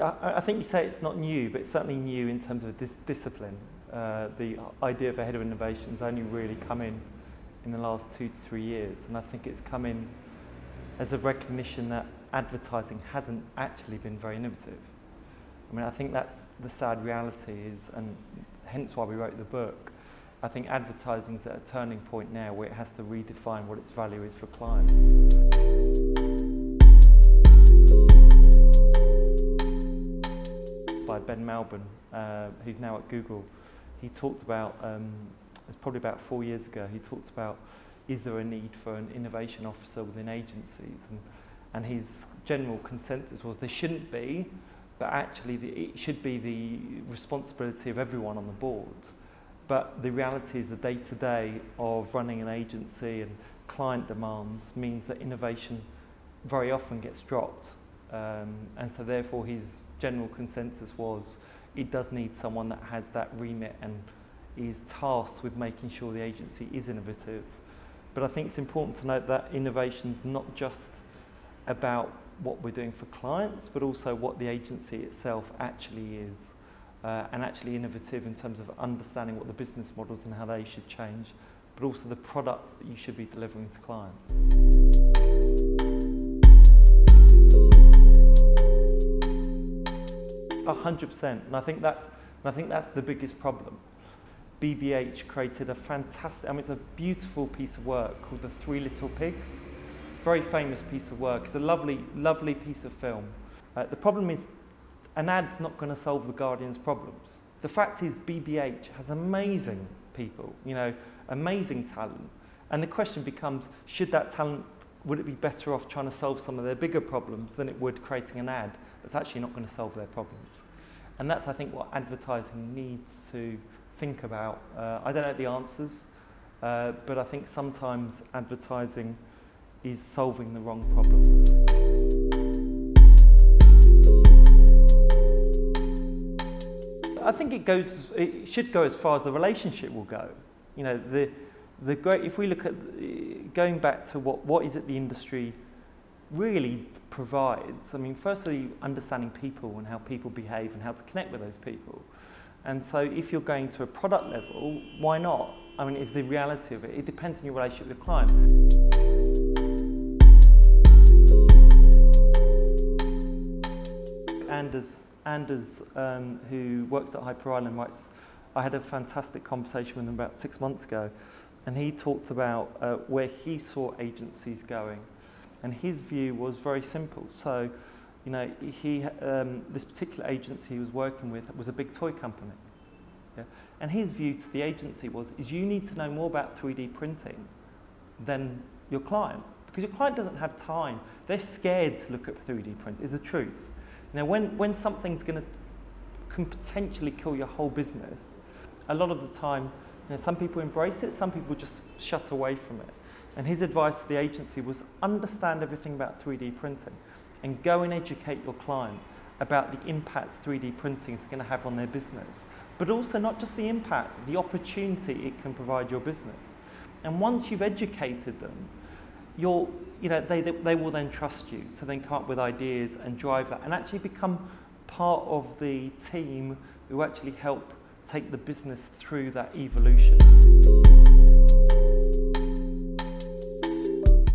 I think you say it's not new, but it's certainly new in terms of this discipline. The idea of a head of innovation has only really come in the last 2 to 3 years, and I think it's come in as a recognition that advertising hasn't actually been very innovative. I mean, I think that's the sad reality is, and hence why we wrote the book. I think advertising is at a turning point now where it has to redefine what its value is for clients. By Ben Melbourne, who's now at Google, he talked about, it's probably about 4 years ago, he talked about, is there a need for an innovation officer within agencies? And his general consensus was there shouldn't be, but actually it should be the responsibility of everyone on the board. But the reality is the day-to-day of running an agency and client demands means that innovation very often gets dropped. And so therefore his general consensus was it does need someone that has that remit and is tasked with making sure the agency is innovative. But I think it's important to note that innovation's not just about what we're doing for clients, but also what the agency itself actually is, and actually innovative in terms of understanding what the business models and how they should change, but also the products that you should be delivering to clients. 100%, and I think that's the biggest problem. BBH created a fantastic, I mean, it's a beautiful piece of work called The Three Little Pigs. Very famous piece of work. It's a lovely, lovely piece of film. The problem is, an ad's not going to solve the Guardian's problems. The fact is, BBH has amazing people, you know, amazing talent. And the question becomes, should that talent, would it be better off trying to solve some of their bigger problems than it would creating an ad that's actually not going to solve their problems? And that's, I think, what advertising needs to think about. I don't know the answers, but I think sometimes advertising is solving the wrong problem. I think it should go as far as the relationship will go. You know, if we look at going back to what is it the industry really provides. I mean, firstly, understanding people and how people behave and how to connect with those people. And so if you're going to a product level, why not? I mean, it's the reality of it. It depends on your relationship with the client. Anders, who works at Hyper Island, writes, I had a fantastic conversation with him about 6 months ago, and he talked about where he saw agencies going. And his view was very simple. So, you know, this particular agency he was working with was a big toy company. Yeah? And his view to the agency is you need to know more about 3D printing than your client, because your client doesn't have time. They're scared to look at 3D print, is the truth. Now, when something's can potentially kill your whole business, a lot of the time, you know, some people embrace it, some people just shut away from it. And his advice to the agency was understand everything about 3D printing and go and educate your client about the impact 3D printing is going to have on their business. But also not just the impact, the opportunity it can provide your business. And once you've educated them, they will then trust you to then come up with ideas and drive that and actually become part of the team who actually help take the business through that evolution.